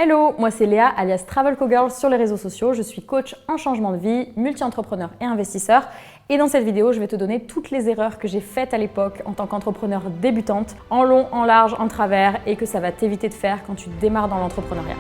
Hello, moi c'est Léa alias Travel Cowgirl sur les réseaux sociaux. Je suis coach en changement de vie, multi-entrepreneur et investisseur. Et dans cette vidéo, je vais te donner toutes les erreurs que j'ai faites à l'époque en tant qu'entrepreneur débutante, en long, en large, en travers, et que ça va t'éviter de faire quand tu démarres dans l'entrepreneuriat.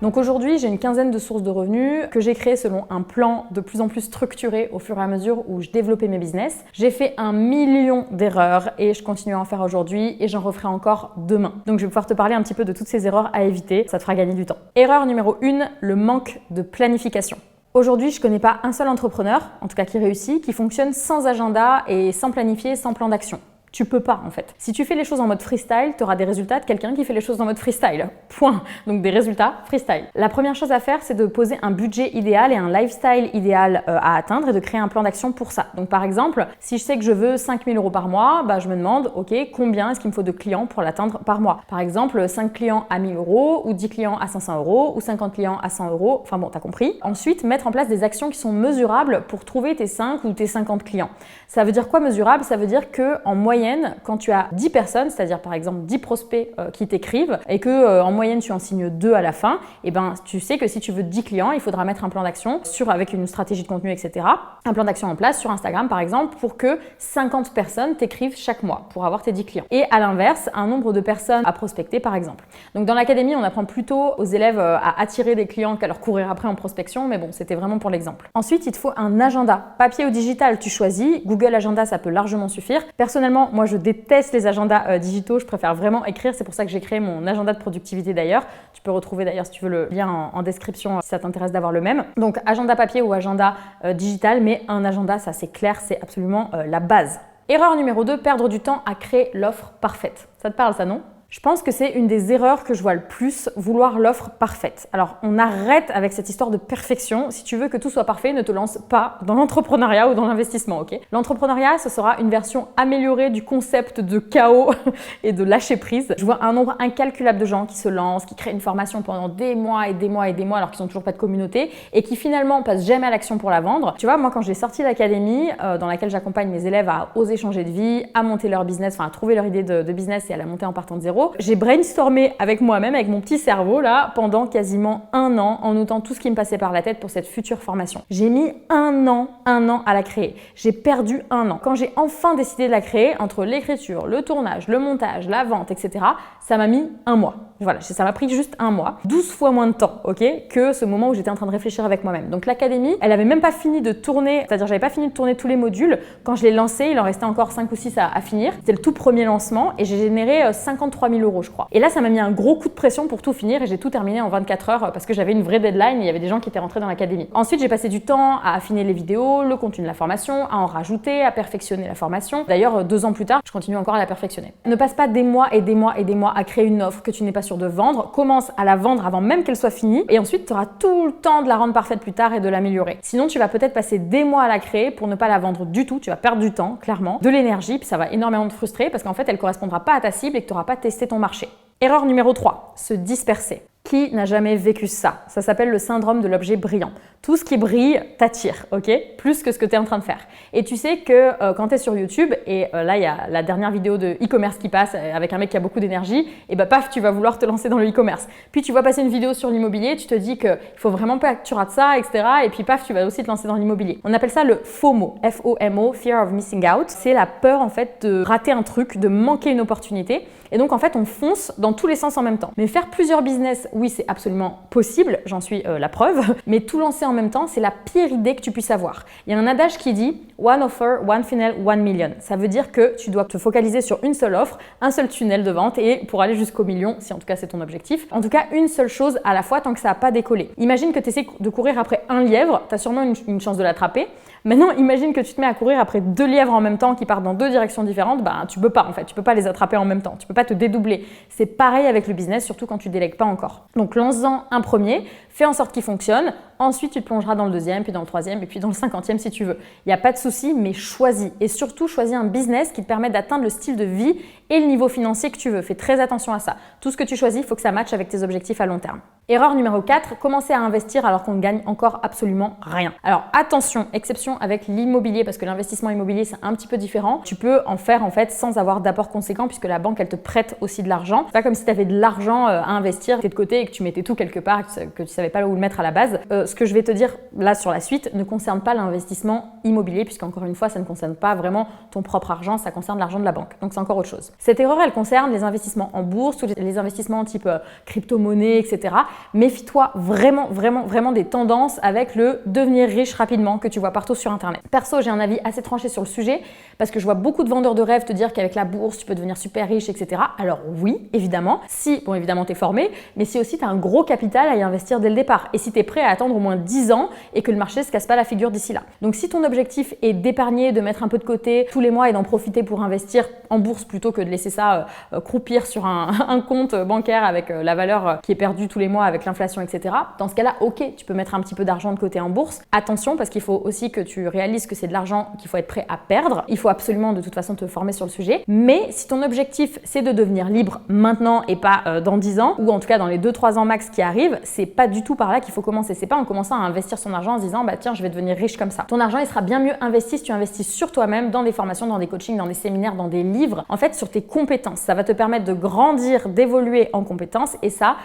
Donc aujourd'hui, j'ai une quinzaine de sources de revenus que j'ai créées selon un plan de plus en plus structuré au fur et à mesure où je développais mes business. J'ai fait 1 million d'erreurs et je continue à en faire aujourd'hui et j'en referai encore demain. Donc je vais pouvoir te parler un petit peu de toutes ces erreurs à éviter, ça te fera gagner du temps. Erreur numéro 1, le manque de planification. Aujourd'hui, je ne connais pas un seul entrepreneur, en tout cas qui réussit, qui fonctionne sans agenda et sans planifier, sans plan d'action. Tu peux pas en fait. Si tu fais les choses en mode freestyle, tu auras des résultats de quelqu'un qui fait les choses en mode freestyle. Point. Donc des résultats freestyle. La première chose à faire, c'est de poser un budget idéal et un lifestyle idéal à atteindre et de créer un plan d'action pour ça. Donc par exemple, si je sais que je veux 5 000 € par mois, je me demande, ok, combien est-ce qu'il me faut de clients pour l'atteindre par mois? Par exemple, 5 clients à 1 000 € ou 10 clients à 500 € ou 50 clients à 100 €. Enfin bon, t'as compris. Ensuite, mettre en place des actions qui sont mesurables pour trouver tes 5 ou tes 50 clients. Ça veut dire quoi mesurable? Ça veut dire que en moyenne, quand tu as 10 personnes, c'est-à-dire par exemple 10 prospects qui t'écrivent et que en moyenne tu en signes 2 à la fin, et tu sais que si tu veux 10 clients, il faudra mettre un plan d'action avec une stratégie de contenu, etc. Un plan d'action en place sur Instagram par exemple pour que 50 personnes t'écrivent chaque mois pour avoir tes 10 clients. Et à l'inverse, un nombre de personnes à prospecter par exemple. Donc dans l'académie, on apprend plutôt aux élèves à attirer des clients qu'à leur courir après en prospection, mais bon, c'était vraiment pour l'exemple. Ensuite, il te faut un agenda. Papier ou digital, tu choisis. Google Agenda, ça peut largement suffire. Personnellement, moi, je déteste les agendas digitaux. Je préfère vraiment écrire. C'est pour ça que j'ai créé mon agenda de productivité d'ailleurs. Tu peux retrouver d'ailleurs, si tu veux, le lien en description si ça t'intéresse d'avoir le même. Donc, agenda papier ou agenda digital, mais un agenda, ça c'est clair, c'est absolument la base. Erreur numéro 2, perdre du temps à créer l'offre parfaite. Ça te parle ça, non ? Je pense que c'est une des erreurs que je vois le plus, vouloir l'offre parfaite. Alors, on arrête avec cette histoire de perfection. Si tu veux que tout soit parfait, ne te lance pas dans l'entrepreneuriat ou dans l'investissement, ok? L'entrepreneuriat, ce sera une version améliorée du concept de chaos et de lâcher prise. Je vois un nombre incalculable de gens qui se lancent, qui créent une formation pendant des mois et des mois et des mois alors qu'ils n'ont toujours pas de communauté et qui finalement passent jamais à l'action pour la vendre. Tu vois, moi, quand j'ai sorti l'académie dans laquelle j'accompagne mes élèves à oser changer de vie, à monter leur business, à trouver leur idée de business et à la monter en partant de zéro, j'ai brainstormé avec moi-même, avec mon petit cerveau là, pendant quasiment 1 an en notant tout ce qui me passait par la tête pour cette future formation. J'ai mis 1 an à la créer. J'ai perdu 1 an. Quand j'ai enfin décidé de la créer, entre l'écriture, le tournage, le montage, la vente, etc., ça m'a mis 1 mois. Voilà, ça m'a pris juste 1 mois. 12 fois moins de temps, ok, que ce moment où j'étais en train de réfléchir avec moi-même. Donc l'académie, elle avait même pas fini de tourner, c'est-à-dire j'avais pas fini de tourner tous les modules. Quand je l'ai lancé, il en restait encore 5 ou 6 à finir. C'était le tout premier lancement et j'ai généré 53 000 €, je crois. Et là, ça m'a mis un gros coup de pression pour tout finir et j'ai tout terminé en 24 heures parce que j'avais une vraie deadline et il y avait des gens qui étaient rentrés dans l'académie. Ensuite, j'ai passé du temps à affiner les vidéos, le contenu de la formation, à en rajouter, à perfectionner la formation. D'ailleurs, 2 ans plus tard, je continue encore à la perfectionner. Ne passe pas des mois et des mois et des mois à créer une offre que tu n'es pas sûr de vendre. Commence à la vendre avant même qu'elle soit finie et ensuite tu auras tout le temps de la rendre parfaite plus tard et de l'améliorer. Sinon, tu vas peut-être passer des mois à la créer pour ne pas la vendre du tout. Tu vas perdre du temps, clairement, de l'énergie, puis ça va énormément te frustrer parce qu'en fait, elle correspondra pas à ta cible et que tu n'auras pas testé ton marché. Erreur numéro 3, se disperser. Qui n'a jamais vécu ça? Ça s'appelle le syndrome de l'objet brillant. Tout ce qui brille t'attire, ok? Plus que ce que tu es en train de faire. Et tu sais que quand tu es sur YouTube, et là il y a la dernière vidéo de e-commerce qui passe avec un mec qui a beaucoup d'énergie, et paf, tu vas vouloir te lancer dans le e-commerce. Puis tu vois passer une vidéo sur l'immobilier, tu te dis qu'il faut vraiment pas que tu rates ça, etc. Et puis paf, tu vas aussi te lancer dans l'immobilier. On appelle ça le FOMO, F-O-M-O, Fear of Missing Out. C'est la peur en fait de rater un truc, de manquer une opportunité. Et donc en fait, on fonce dans tous les sens en même temps. Mais faire plusieurs business, oui, c'est absolument possible, j'en suis la preuve, mais tout lancer en même temps, c'est la pire idée que tu puisses avoir. Il y a un adage qui dit « One offer, one funnel, 1 million ». Ça veut dire que tu dois te focaliser sur une seule offre, un seul tunnel de vente et pour aller jusqu'au million, si en tout cas c'est ton objectif. En tout cas, une seule chose à la fois tant que ça n'a pas décollé. Imagine que tu essaies de courir après un lièvre, tu as sûrement une chance de l'attraper. Maintenant, imagine que tu te mets à courir après 2 lièvres en même temps qui partent dans 2 directions différentes, tu peux pas en fait, tu peux pas les attraper en même temps, tu peux pas te dédoubler. C'est pareil avec le business, surtout quand tu délègues pas encore. Donc lance-en un premier, fais en sorte qu'il fonctionne, Ensuite, tu te plongeras dans le deuxième, puis dans le troisième, et puis dans le 50e si tu veux. Il n'y a pas de souci, mais choisis. Et surtout, choisis un business qui te permet d'atteindre le style de vie et le niveau financier que tu veux. Fais très attention à ça. Tout ce que tu choisis, il faut que ça matche avec tes objectifs à long terme. Erreur numéro 4, commencer à investir alors qu'on ne gagne encore absolument rien. Alors attention, exception avec l'immobilier parce que l'investissement immobilier c'est un petit peu différent. Tu peux en faire en fait sans avoir d'apport conséquent puisque la banque elle te prête aussi de l'argent. C'est pas comme si tu avais de l'argent à investir de côté et que tu mettais tout quelque part que tu savais pas où le mettre à la base. Ce que je vais te dire là sur la suite ne concerne pas l'investissement immobilier puisqu'encore une fois ça ne concerne pas vraiment ton propre argent, ça concerne l'argent de la banque. Donc c'est encore autre chose. Cette erreur elle concerne les investissements en bourse ou les investissements type crypto-monnaie, etc. Méfie-toi vraiment des tendances avec le devenir riche rapidement que tu vois partout sur internet. Perso, j'ai un avis assez tranché sur le sujet parce que je vois beaucoup de vendeurs de rêves te dire qu'avec la bourse, tu peux devenir super riche, etc. Alors oui, évidemment, si, bon évidemment tu es formé, mais si aussi tu as un gros capital à y investir dès le départ et si tu es prêt à attendre au moins 10 ans et que le marché ne se casse pas la figure d'ici là. Donc si ton objectif est d'épargner, de mettre un peu de côté tous les mois et d'en profiter pour investir en bourse plutôt que de laisser ça croupir sur un compte bancaire avec la valeur qui est perdue tous les mois avec l'inflation, etc. Dans ce cas-là, ok, tu peux mettre un petit peu d'argent de côté en bourse. Attention, parce qu'il faut aussi que tu réalises que c'est de l'argent qu'il faut être prêt à perdre. Il faut absolument de toute façon te former sur le sujet. Mais si ton objectif, c'est de devenir libre maintenant et pas dans 10 ans, ou en tout cas dans les 2-3 ans max qui arrivent, c'est pas du tout par là qu'il faut commencer. C'est pas en commençant à investir son argent en se disant, bah tiens, je vais devenir riche comme ça. Ton argent, il sera bien mieux investi si tu investis sur toi-même, dans des formations, dans des coachings, dans des séminaires, dans des livres. En fait, sur tes compétences. Ça va te permettre de grandir, d'évoluer en compétences et ça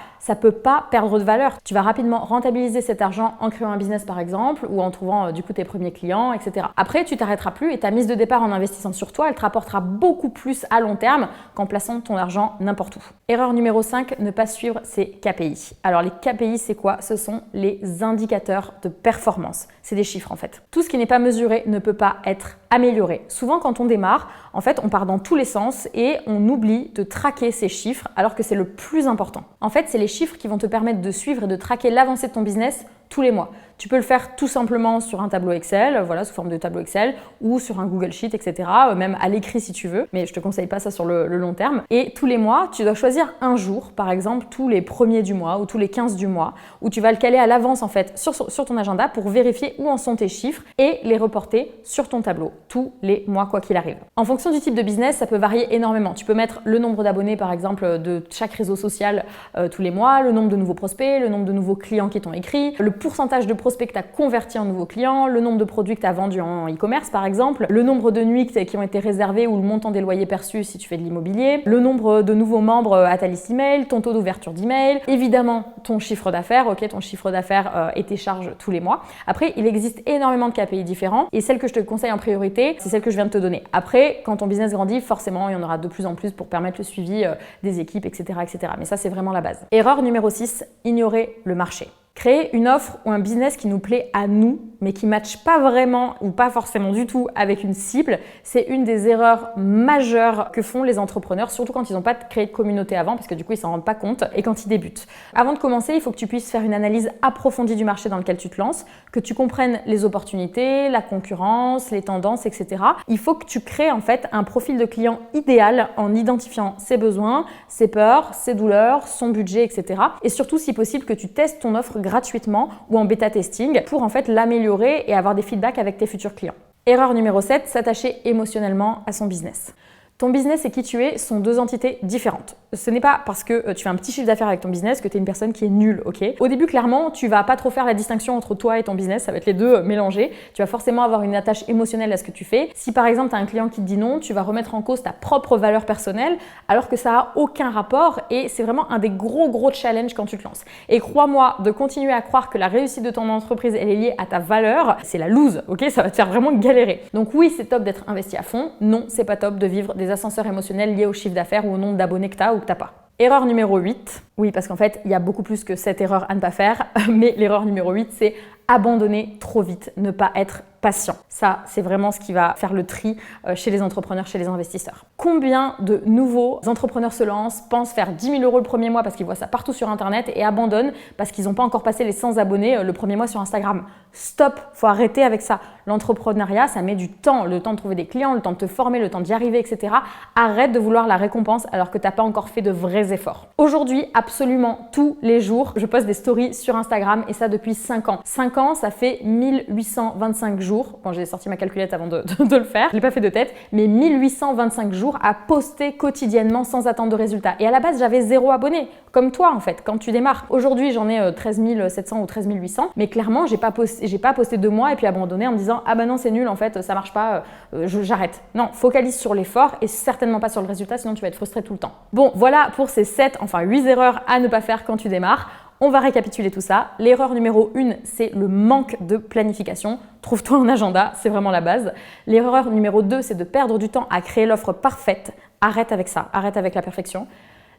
peut pas perdre de valeur. Tu vas rapidement rentabiliser cet argent en créant un business par exemple ou en trouvant du coup tes premiers clients, etc. Après, tu t'arrêteras plus et ta mise de départ en investissant sur toi, elle te rapportera beaucoup plus à long terme qu'en plaçant ton argent n'importe où. Erreur numéro 5, ne pas suivre ses KPI. Alors les KPI, c'est quoi? Ce sont les indicateurs de performance. C'est des chiffres en fait. Tout ce qui n'est pas mesuré ne peut pas être amélioré. Souvent quand on démarre, en fait, on part dans tous les sens et on oublie de traquer ces chiffres alors que c'est le plus important. En fait, c'est les chiffres qui vont te permettre de suivre et de traquer l'avancée de ton business tous les mois. Tu peux le faire tout simplement sur un tableau Excel, voilà, sous forme de tableau Excel ou sur un Google Sheet, etc. Même à l'écrit si tu veux, mais je te conseille pas ça sur le long terme. Et tous les mois, tu dois choisir un jour, par exemple tous les premiers du mois ou tous les 15 du mois, où tu vas le caler à l'avance en fait sur ton agenda pour vérifier où en sont tes chiffres et les reporter sur ton tableau tous les mois quoi qu'il arrive. En fonction du type de business, ça peut varier énormément. Tu peux mettre le nombre d'abonnés par exemple de chaque réseau social tous les mois, le nombre de nouveaux prospects, le nombre de nouveaux clients qui t'ont écrit, le pourcentage de prospects que tu as convertis en nouveaux clients, le nombre de produits que tu as vendus en e-commerce par exemple, le nombre de nuits qui ont été réservées ou le montant des loyers perçus si tu fais de l'immobilier, le nombre de nouveaux membres à ta liste email, ton taux d'ouverture d'email, évidemment ton chiffre d'affaires, ok, ton chiffre d'affaires et tes charges tous les mois. Après, il existe énormément de KPI différents et celle que je te conseille en priorité, c'est celle que je viens de te donner. Après, quand ton business grandit, forcément, il y en aura de plus en plus pour permettre le suivi des équipes, etc., etc. Mais ça, c'est vraiment la base. Erreur numéro 6, ignorer le marché. Créer une offre ou un business qui nous plaît à nous, mais qui ne matche pas vraiment ou pas forcément du tout avec une cible, c'est une des erreurs majeures que font les entrepreneurs, surtout quand ils n'ont pas créé de communauté avant, parce que du coup, ils ne s'en rendent pas compte et quand ils débutent. Avant de commencer, il faut que tu puisses faire une analyse approfondie du marché dans lequel tu te lances, que tu comprennes les opportunités, la concurrence, les tendances, etc. Il faut que tu crées en fait un profil de client idéal en identifiant ses besoins, ses peurs, ses douleurs, son budget, etc. Et surtout, si possible, que tu testes ton offre gratuitement ou en bêta testing pour en fait l'améliorer et avoir des feedbacks avec tes futurs clients. Erreur numéro 7, s'attacher émotionnellement à son business. Ton business et qui tu es sont deux entités différentes. Ce n'est pas parce que tu fais un petit chiffre d'affaires avec ton business que tu es une personne qui est nulle, ok? Au début, clairement, tu vas pas trop faire la distinction entre toi et ton business, ça va être les deux mélangés. Tu vas forcément avoir une attache émotionnelle à ce que tu fais. Si par exemple, tu as un client qui te dit non, tu vas remettre en cause ta propre valeur personnelle alors que ça a aucun rapport et c'est vraiment un des gros challenges quand tu te lances. Et crois-moi, de continuer à croire que la réussite de ton entreprise, elle est liée à ta valeur, c'est la lose, ok? Ça va te faire vraiment galérer. Donc oui, c'est top d'être investi à fond. Non, c'est pas top de vivre des ascenseurs émotionnels liés au chiffre d'affaires ou au nombre d'abonnés que tu as ou que tu n'as pas. Erreur numéro 8, oui parce qu'en fait il y a beaucoup plus que cette erreur à ne pas faire, mais l'erreur numéro 8 c'est abandonner trop vite, ne pas être patient. Ça, c'est vraiment ce qui va faire le tri chez les entrepreneurs, chez les investisseurs. Combien de nouveaux entrepreneurs se lancent, pensent faire 10 000 € le premier mois parce qu'ils voient ça partout sur Internet et abandonnent parce qu'ils n'ont pas encore passé les 100 abonnés le premier mois sur Instagram? Stop, faut arrêter avec ça. L'entrepreneuriat, ça met du temps, le temps de trouver des clients, le temps de te former, le temps d'y arriver, etc. Arrête de vouloir la récompense alors que tu n'as pas encore fait de vrais efforts. Aujourd'hui, absolument tous les jours, je poste des stories sur Instagram et ça depuis 5 ans. 5 ans, ça fait 1825 jours. Bon, j'ai sorti ma calculette avant de le faire, je l'ai pas fait de tête, mais 1825 jours à poster quotidiennement sans attendre de résultats. Et à la base, j'avais 0 abonnés, comme toi en fait, quand tu démarres. Aujourd'hui, j'en ai 13 700 ou 13 800, mais clairement, j'ai pas posté 2 mois et puis abandonné en me disant « Ah bah non, c'est nul, en fait, ça marche pas, j'arrête ». Non, focalise sur l'effort et certainement pas sur le résultat, sinon tu vas être frustré tout le temps. Bon, voilà pour ces 8 erreurs à ne pas faire quand tu démarres. On va récapituler tout ça. L'erreur numéro 1, c'est le manque de planification. Trouve-toi un agenda, c'est vraiment la base. L'erreur numéro 2, c'est de perdre du temps à créer l'offre parfaite. Arrête avec ça, arrête avec la perfection.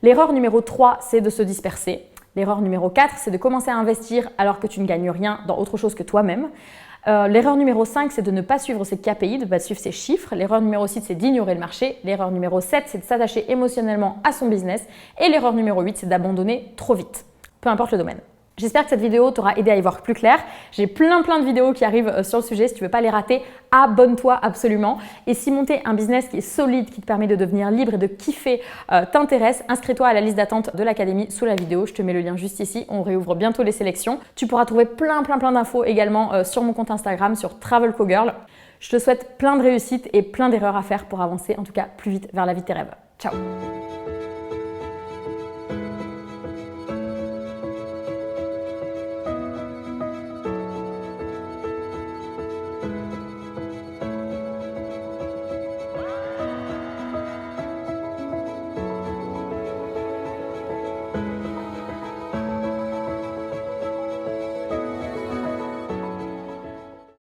L'erreur numéro 3, c'est de se disperser. L'erreur numéro 4, c'est de commencer à investir alors que tu ne gagnes rien dans autre chose que toi-même. L'erreur numéro 5, c'est de ne pas suivre ses KPI, de ne pas suivre ses chiffres. L'erreur numéro 6, c'est d'ignorer le marché. L'erreur numéro 7, c'est de s'attacher émotionnellement à son business. Et l'erreur numéro 8, c'est d'abandonner trop vite. Peu importe le domaine. J'espère que cette vidéo t'aura aidé à y voir plus clair. J'ai plein de vidéos qui arrivent sur le sujet. Si tu veux pas les rater, abonne-toi absolument. Et si monter un business qui est solide, qui te permet de devenir libre et de kiffer t'intéresse, inscris-toi à la liste d'attente de l'académie sous la vidéo. Je te mets le lien juste ici. On réouvre bientôt les sélections. Tu pourras trouver plein d'infos également sur mon compte Instagram, sur Travel Cowgirl. Je te souhaite plein de réussite et plein d'erreurs à faire pour avancer, en tout cas plus vite vers la vie de tes rêves. Ciao!